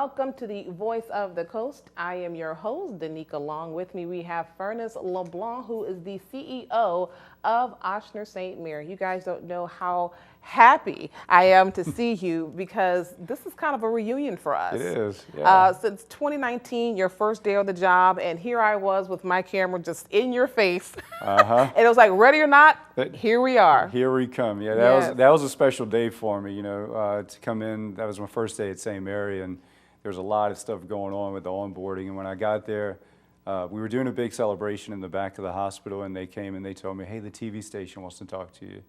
welcome to the Voice of the Coast. I am your host, Danique. Along with me, we have Fernis Leblanc, who is the CEO of Ochsner St. You guys don't know how happy I am to see you because this is kind of a reunion for us. It is, yeah. Since 2019, your first day on the job, and here I was with my camera just in your face. And it was like, ready or not, here we are. Here we come. Yeah, that was a special day for me, to come in. That was my first day at St. Mary, and there was a lot of stuff going on with the onboarding. And when I got there, we were doing a big celebration in the back of the hospital, and they came and they told me, hey, the TV station wants to talk to you.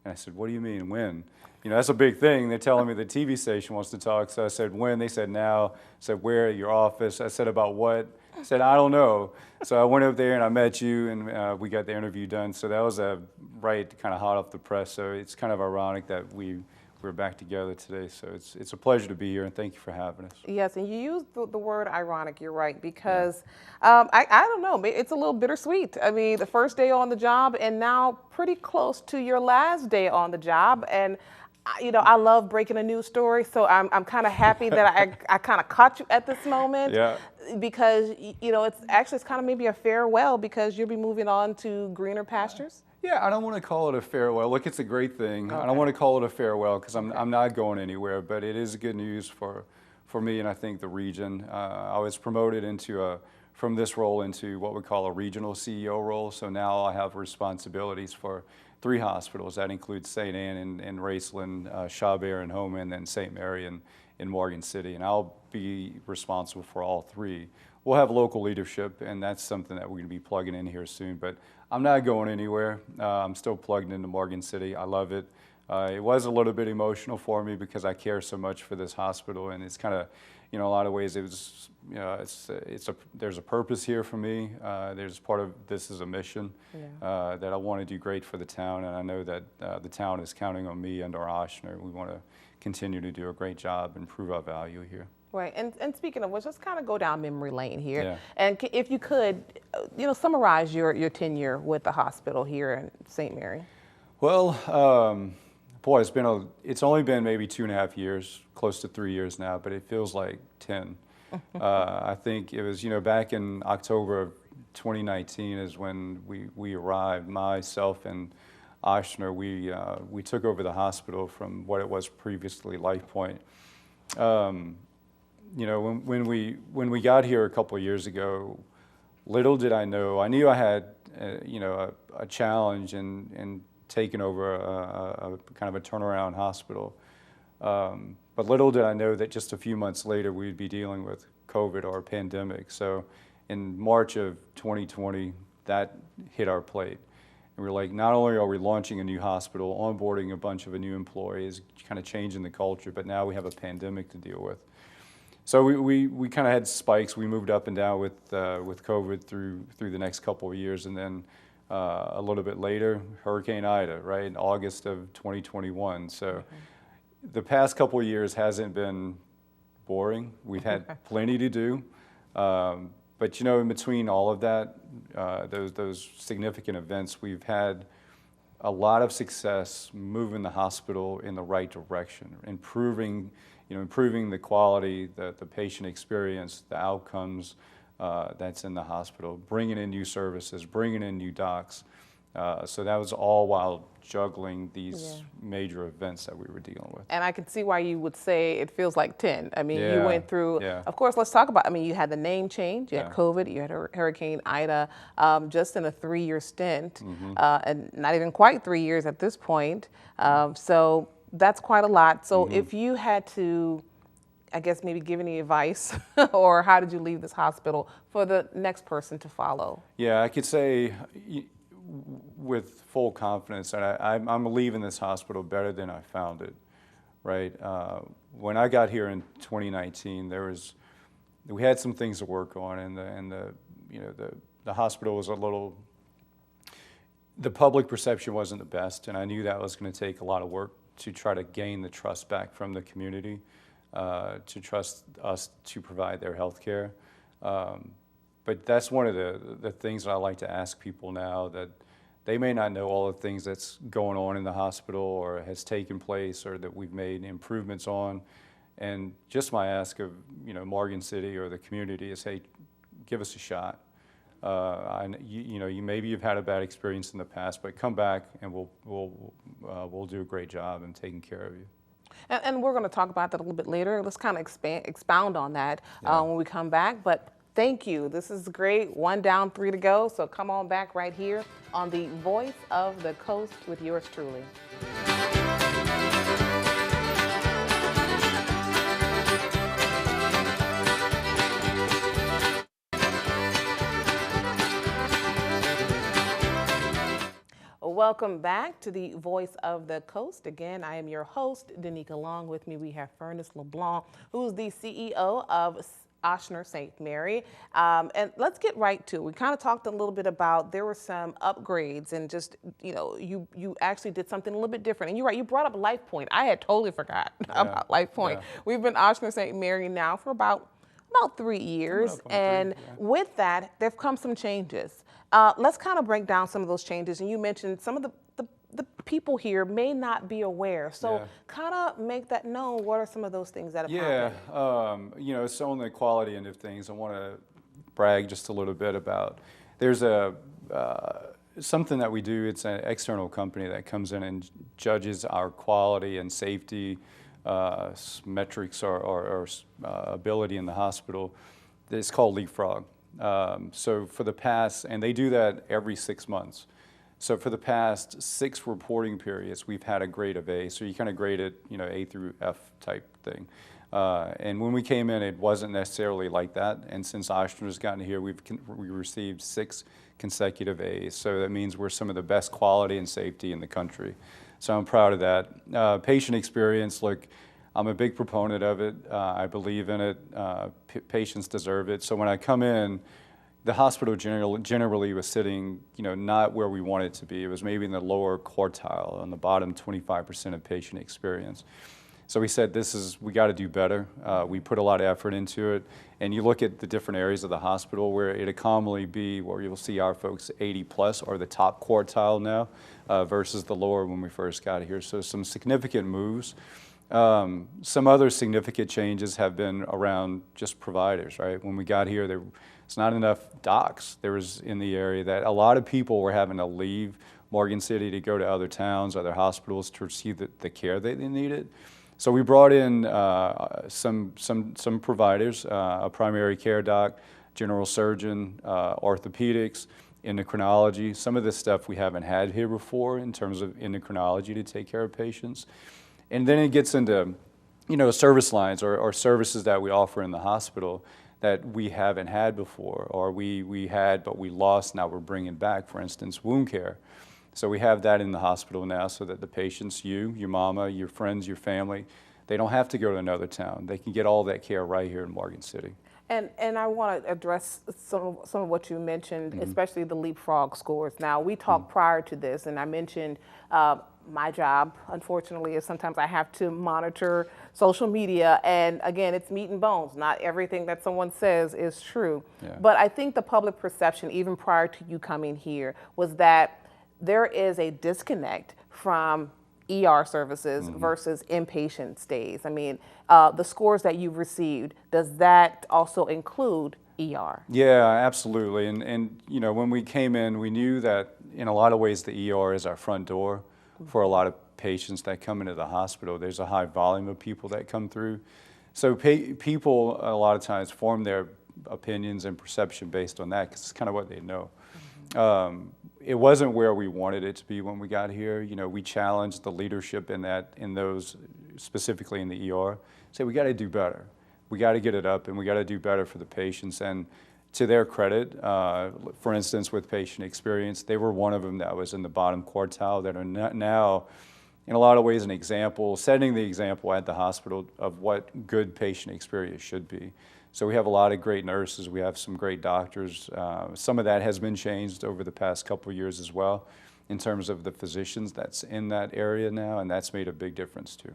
And I said, what do you mean, when? That's a big thing. They're telling me the TV station wants to talk. So I said, when? They said, now. I said, where? At your office. I said, about what? I said, I don't know. So I went up there and I met you, and we got the interview done. So that was right kind of hot off the press. So it's kind of ironic that we're back together today. So it's a pleasure to be here, and thank you for having us. Yes, and you used the word ironic, you're right, because I don't know, it's a little bittersweet. I mean, the first day on the job and now pretty close to your last day on the job. And I love breaking a news story, so I'm kind of happy that I kind of caught you at this moment. Yeah. Because, it's kind of maybe a farewell because you'll be moving on to greener pastures. Yeah, I don't want to call it a farewell. Look, it's a great thing. Okay. I don't want to call it a farewell because I'm not going anywhere, but it is good news for me and I think the region. I was promoted from this role into what we call a regional CEO role, so now I have responsibilities for 3 hospitals. That includes St. Anne in Raceland, Chabert and Home, and then St. Mary in Morgan City, and I'll be responsible for all 3. We'll have local leadership, and that's something that we're going to be plugging in here soon, but I'm not going anywhere. I'm still plugged into Morgan City. I love it. It was a little bit emotional for me because I care so much for this hospital, and it's kind of, a lot of ways it was, there's a purpose here for me. There's part of this is a mission that I want to do great for the town, and I know that the town is counting on me and our Ochsner. We want to continue to do a great job and prove our value here. Right, and speaking of which, let's kind of go down memory lane here. Yeah. And if you could, summarize your tenure with the hospital here in St. Mary. Well, boy, it's only been maybe 2.5 years, close to 3 years now, but it feels like 10. I think it was, back in October of 2019 is when we arrived. Myself and Ochsner, we took over the hospital from what it was previously LifePoint. When we got here a couple of years ago, little did I know. I knew I had, a challenge in taking over a kind of a turnaround hospital. But little did I know that just a few months later we'd be dealing with COVID or a pandemic. So in March of 2020, that hit our plate. And we're like, not only are we launching a new hospital, onboarding a bunch of new employees, kind of changing the culture, but now we have a pandemic to deal with. So we kind of had spikes. We moved up and down with COVID through the next couple of years, and then a little bit later, Hurricane Ida, right, in August of 2021. So the past couple of years hasn't been boring. We've had plenty to do, but in between all of that, those significant events, we've had a lot of success moving the hospital in the right direction, improving the quality, the patient experience, the outcomes that's in the hospital, bringing in new services, bringing in new docs. So that was all while juggling these major events that we were dealing with. And I can see why you would say it feels like 10. I mean, you went through, of course, let's talk about, you had the name change, you had COVID, you had Hurricane Ida, just in a 3-year stint, and not even quite 3 years at this point. So that's quite a lot. So if you had to, I guess, maybe give any advice or how did you leave this hospital for the next person to follow? Yeah, I could say with full confidence that I'm leaving this hospital better than I found it, right? When I got here in 2019, we had some things to work on, and the hospital was the public perception wasn't the best, and I knew that was going to take a lot of work to try to gain the trust back from the community, to trust us to provide their health care. But that's one of the things that I like to ask people now, that they may not know all the things that's going on in the hospital or has taken place or that we've made improvements on. And just my ask of, Morgan City or the community is, hey, give us a shot. Maybe you've had a bad experience in the past, but come back and we'll do a great job in taking care of you. And we're going to talk about that a little bit later. Let's kind of expound on that when we come back. But thank you. This is great. 1 down, 3 to go. So come on back right here on the Voice of the Coast with yours truly. Welcome back to the Voice of the Coast. Again, I am your host, Danica Long. With me, we have Fernis Leblanc, who's the CEO of Ochsner St. Mary. And let's get right to it. We kind of talked a little bit about there were some upgrades and just, you actually did something a little bit different. And you're right, you brought up LifePoint. I had totally forgot about LifePoint. Yeah. We've been Ochsner St. Mary now for about 3 years. And with that, there've come some changes. Let's kind of break down some of those changes. And you mentioned some of the people here may not be aware. So kind of make that known. What are some of those things that have happened? So on the quality end of things, I want to brag just a little bit about, there's something that we do. It's an external company that comes in and judges our quality and safety metrics or ability in the hospital. It's called Leapfrog. So for the past, and they do that every 6 months. So for the past 6 reporting periods, we've had a grade of A. So you kind of grade it, A through F type thing. And when we came in, it wasn't necessarily like that. And since Ochsner's gotten here, we received 6 consecutive A's. So that means we're some of the best quality and safety in the country. So I'm proud of that. Patient experience, look, I'm a big proponent of it. I believe in it. Patients deserve it. So when I come in, the hospital generally was sitting, not where we wanted it to be. It was maybe in the lower quartile, on the bottom 25% of patient experience. So we said, we got to do better. We put a lot of effort into it. And you look at the different areas of the hospital where it'd commonly be where you'll see our folks 80 plus or the top quartile now versus the lower when we first got here. So some significant moves. Some other significant changes have been around just providers, right? When we got here, it's not enough docs. There was in the area that a lot of people were having to leave Morgan City to go to other towns, other hospitals to receive the care that they needed. So we brought in some providers, a primary care doc, general surgeon, orthopedics, endocrinology, some of this stuff we haven't had here before in terms of endocrinology to take care of patients. And then it gets into, service lines or services that we offer in the hospital that we haven't had before, or we had but we lost, now we're bringing back, for instance, wound care. So we have that in the hospital now so that the patients, your mama, your friends, your family, they don't have to go to another town. They can get all that care right here in Morgan City. And I want to address some of what you mentioned, especially the Leapfrog scores. Now, we talked prior to this, and I mentioned my job, unfortunately, is sometimes I have to monitor social media. And again, it's meat and bones. Not everything that someone says is true. Yeah. But I think the public perception, even prior to you coming here, was that there is a disconnect from ER services versus inpatient stays. I mean, the scores that you've received, does that also include ER? Yeah, absolutely. And when we came in, we knew that in a lot of ways the ER is our front door for a lot of patients that come into the hospital. There's a high volume of people that come through. So people a lot of times form their opinions and perception based on that because it's kind of what they know. It wasn't where we wanted it to be when we got here. We challenged the leadership in those, specifically in the ER. Say we got to do better. We got to get it up, and we got to do better for the patients. And to their credit, for instance, with patient experience, they were one of them that was in the bottom quartile that are now, in a lot of ways, an example, setting the example at the hospital of what good patient experience should be. So we have a lot of great nurses. We have some great doctors. Some of that has been changed over the past couple of years as well in terms of the physicians that's in that area now, and that's made a big difference too.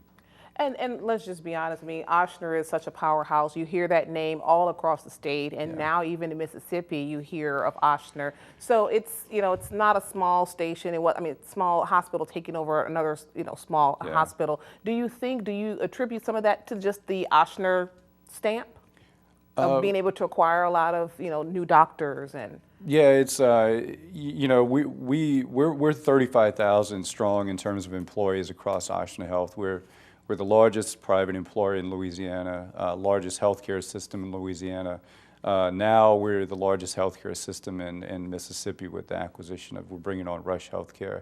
And let's just be honest, I mean, Ochsner is such a powerhouse. You hear that name all across the state, and now even in Mississippi, you hear of Ochsner. So it's, it's not a small station. Small hospital taking over another, small hospital. Do you attribute some of that to just the Ochsner stamp of being able to acquire a lot of, new doctors and? Yeah, it's we're 35,000 strong in terms of employees across Ochsner Health. We're the largest private employer in Louisiana, largest healthcare system in Louisiana. Now we're the largest healthcare system in Mississippi with the acquisition we're bringing on Rush Healthcare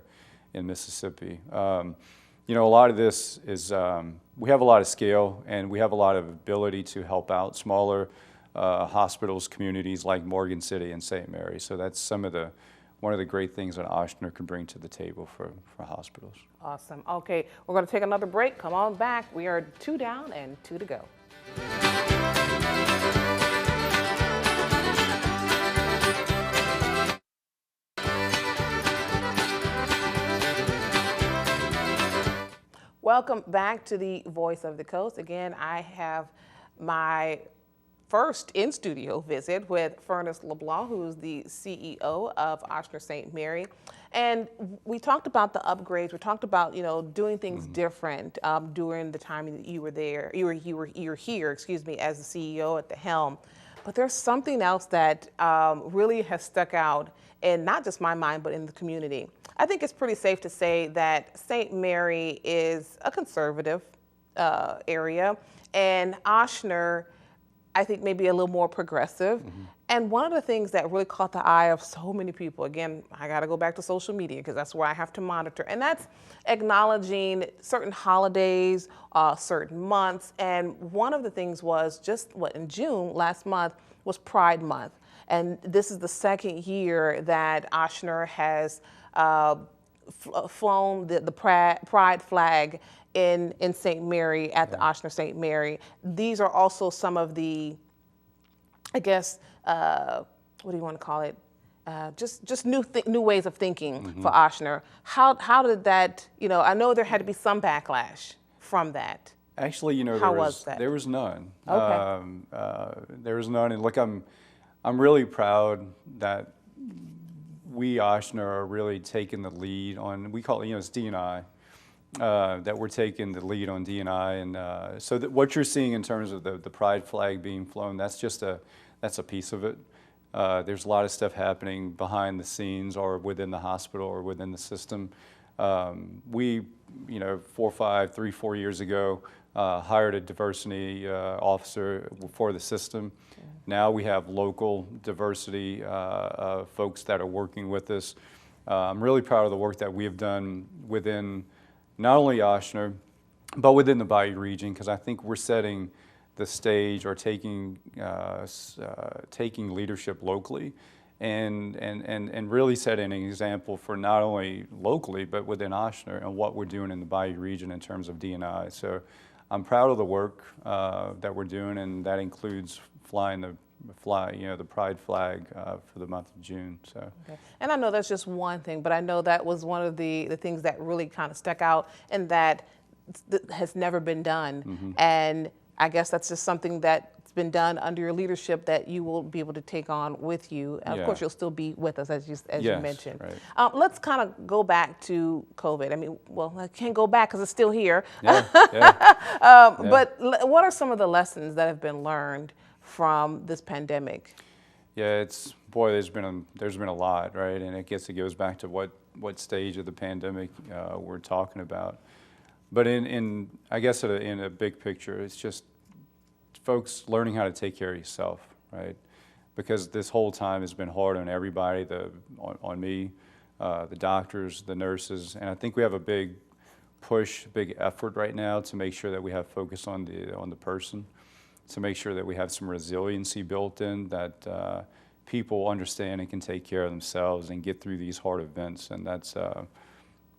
in Mississippi. A lot of this is, we have a lot of scale and we have a lot of ability to help out smaller hospitals, communities like Morgan City and St. Mary. So that's one of the great things that Ochsner can bring to the table for hospitals. Awesome. Okay, we're going to take another break. Come on back. We are 2 down and 2 to go. Welcome back to the Voice of the Coast. Again, I have my first in-studio visit with Fernis Leblanc, who's the CEO of Ochsner St. Mary. And we talked about the upgrades. We talked about, doing things different during the time that you were there. You're here, excuse me, as the CEO at the helm. But there's something else that really has stuck out in not just my mind, but in the community. I think it's pretty safe to say that St. Mary is a conservative area, and Ochsner, I think, maybe a little more progressive. And one of the things that really caught the eye of so many people, again, I got to go back to social media because that's where I have to monitor, and that's acknowledging certain holidays, certain months. And one of the things was just in June last month was Pride Month. And this is the second year that Ochsner has flown the Pride flag in St. Mary at the Ochsner St. Mary. These are also some of the, I guess, what do you want to call it? Just new ways of thinking for Ochsner. How did that, I know there had to be some backlash from that. Actually, How was that? There was none. Okay. There was none, and look, I'm really proud that we, Ochsner, are really taking the lead on, we call it, it's D&I, that we're taking the lead on D&I. And so what you're seeing in terms of the Pride flag being flown, that's a piece of it. There's a lot of stuff happening behind the scenes or within the hospital or within the system. We, 4 years ago, hired a diversity officer for the system. Now we have local diversity folks that are working with us. I'm really proud of the work that we have done within not only Ochsner, but within the Bayou region, because I think we're setting the stage or taking leadership locally and really setting an example for not only locally, but within Ochsner and what we're doing in the Bayou region in terms of D&I. So I'm proud of the work that we're doing, and that includes flying the Pride flag for the month of June. So. Okay. And I know that's just one thing, but I know that was one of the things that really kind of stuck out and that has never been done. And I guess that's just something that's been done under your leadership that you will be able to take on with you. And of course, you'll still be with us, as you mentioned. Right. Let's kind of go back to COVID. I mean, well, I can't go back because it's still here. But what are some of the lessons that have been learned from this pandemic? Yeah, there's been a lot, right? And I guess it goes back to what stage of the pandemic we're talking about. But I guess in a big picture, it's just folks learning how to take care of yourself, right? Because this whole time has been hard on everybody, on me, the doctors, the nurses, and I think we have a big push, big effort right now to make sure that we have focus on the person, to make sure that we have some resiliency built in, that people understand and can take care of themselves and get through these hard events. And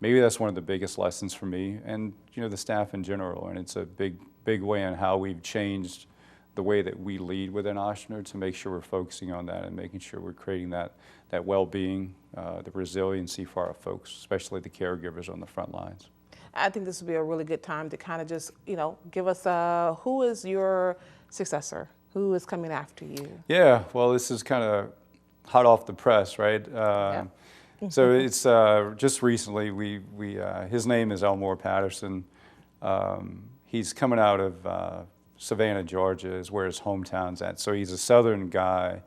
maybe that's one of the biggest lessons for me and the staff in general. And it's a big way in how we've changed the way that we lead within Ochsner to make sure we're focusing on that and making sure we're creating that well-being, the resiliency for our folks, especially the caregivers on the front lines. I think this would be a really good time to kind of just, give us who is your successor? Who is coming after you? Yeah, well, this is kind of hot off the press, right? Yeah. So it's just recently, his name is Elmore Patterson. He's coming out of Savannah, Georgia, is where his hometown's at. So he's a Southern guy,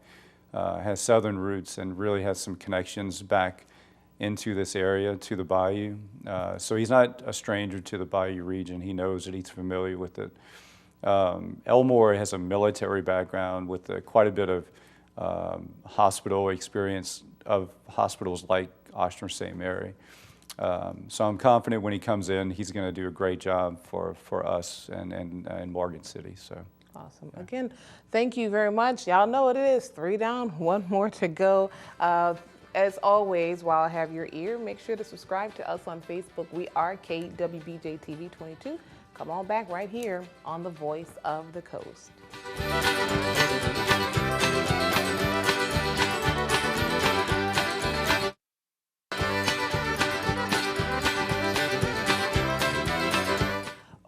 has Southern roots, and really has some connections back into this area, to the Bayou. So he's not a stranger to the Bayou region. He knows it, he's familiar with it. Elmore has a military background with quite a bit of hospital experience of hospitals like Ochsner St. Mary. So I'm confident when he comes in, he's going to do a great job for us and Morgan City. So awesome. Yeah. Again, thank you very much. Y'all know what it is. 3 down, 1 more to go. As always, while I have your ear, make sure to subscribe to us on Facebook. We are KWBJ TV 22. Come on back right here on the Voice of the Coast.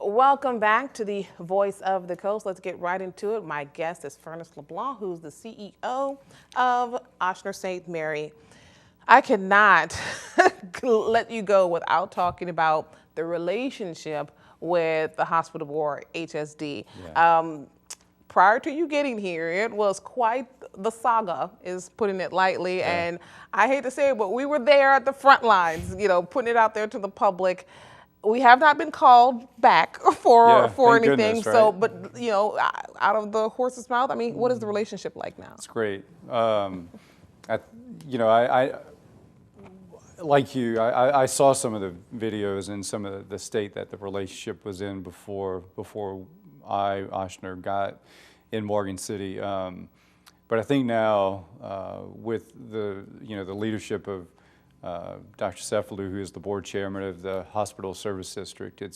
Welcome back to the Voice of the Coast. Let's get right into it. My guest is Fernis Leblanc, who's the CEO of Ochsner St. Mary. I cannot let you go without talking about the relationship with the hospital board, HSD. Yeah. Prior to you getting here, it was quite the saga, is putting it lightly. Yeah. And I hate to say it, but we were there at the front lines, putting it out there to the public. We have not been called back for anything. Goodness, right? So, but out of the horse's mouth, I mean, what is the relationship like now? It's great. Like you, I saw some of the videos and some of the state that the relationship was in before Ochsner got in Morgan City. But I think now with the leadership of Dr. Cefalu, who is the board chairman of the Hospital Service District, I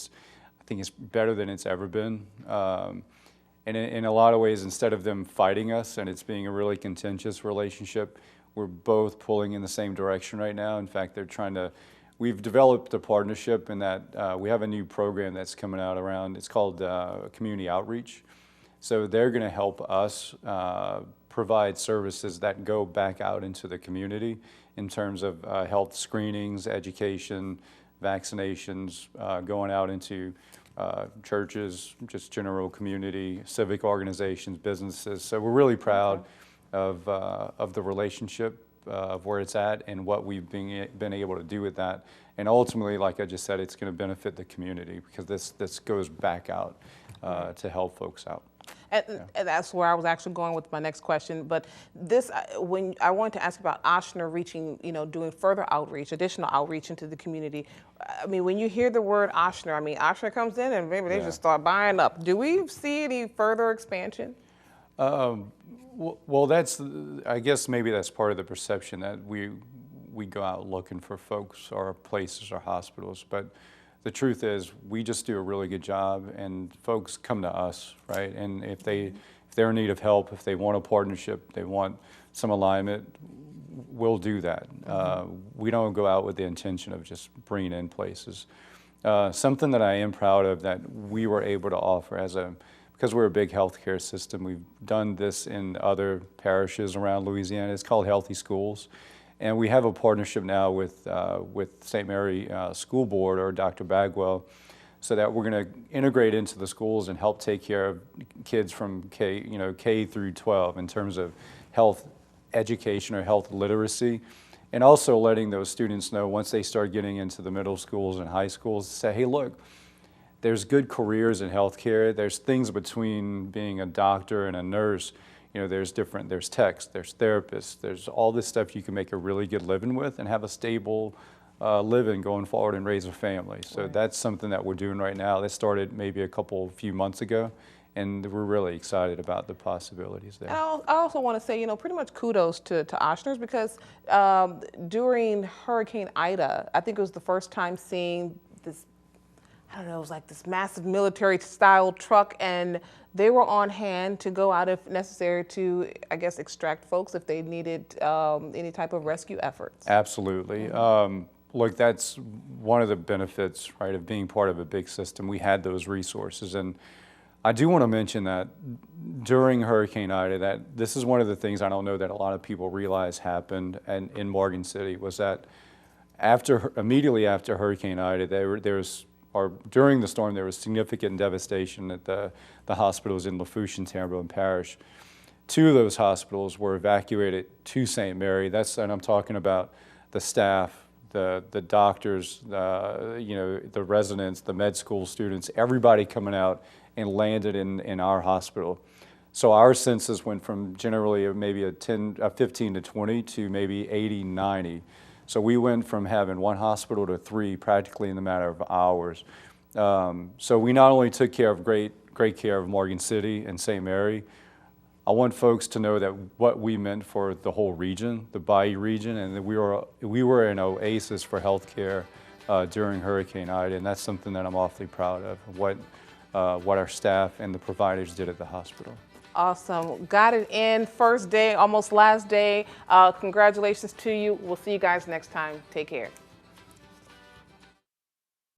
think it's better than it's ever been. And in a lot of ways, instead of them fighting us and it's being a really contentious relationship, we're both pulling in the same direction right now. In fact, we've developed a partnership in that we have a new program that's coming out around, it's called Community Outreach. So they're gonna help us provide services that go back out into the community in terms of health screenings, education, vaccinations, going out into churches, just general community, civic organizations, businesses. So we're really proud of the relationship, of where it's at and what we've been able to do with that. And ultimately, like I just said, it's going to benefit the community because this goes back out to help folks out. And that's where I was actually going with my next question. But when I wanted to ask about Ochsner reaching, doing further outreach, additional outreach into the community. I mean, when you hear the word Ochsner, I mean, Ochsner comes in and maybe they just start buying up. Do we see any further expansion? Well, I guess maybe that's part of the perception that we go out looking for folks or places or hospitals, but the truth is we just do a really good job and folks come to us, right? And if they're in need of help, if they want a partnership, they want some alignment, we'll do that. We don't go out with the intention of just bringing in places. Something that I am proud of that we were able to offer because we're a big healthcare system, we've done this in other parishes around Louisiana. It's called Healthy Schools. And we have a partnership now with St. Mary School Board, or Dr. Bagwell, so that we're going to integrate into the schools and help take care of kids from K through 12 in terms of health education or health literacy, and also letting those students know once they start getting into the middle schools and high schools, say, hey, look, there's good careers in healthcare. There's things between being a doctor and a nurse. There's techs, there's therapists, there's all this stuff you can make a really good living with and have a stable living going forward and raise a family. So that's something that we're doing right now. That started maybe a few months ago, and we're really excited about the possibilities there. I also want to say, pretty much kudos to Ochsner's because during Hurricane Ida, I think it was the first time seeing this, I don't know, it was like this massive military-style truck, and they were on hand to go out if necessary to, I guess, extract folks if they needed any type of rescue efforts. Absolutely. look, that's one of the benefits, right, of being part of a big system. We had those resources. And I do want to mention that during Hurricane Ida, that this is one of the things I don't know that a lot of people realize happened in Morgan City, was that immediately after Hurricane Ida, during the storm, there was significant devastation at the hospitals in Lafourche and Terrebonne Parish. 2 of those hospitals were evacuated to St. Mary. And I'm talking about the staff, the doctors, the residents, the med school students, everybody coming out and landed in our hospital. So our census went from generally maybe a 15 to 20 to maybe 80, 90. So we went from having 1 hospital to 3 practically in the matter of hours. So we not only took great care of Morgan City and St. Mary. I want folks to know that what we meant for the whole region, the Bayou region, and that we were an oasis for healthcare during Hurricane Ida, and that's something that I'm awfully proud of, what our staff and the providers did at the hospital. Awesome. Got it in. First day, almost last day. Congratulations to you. We'll see you guys next time. Take care.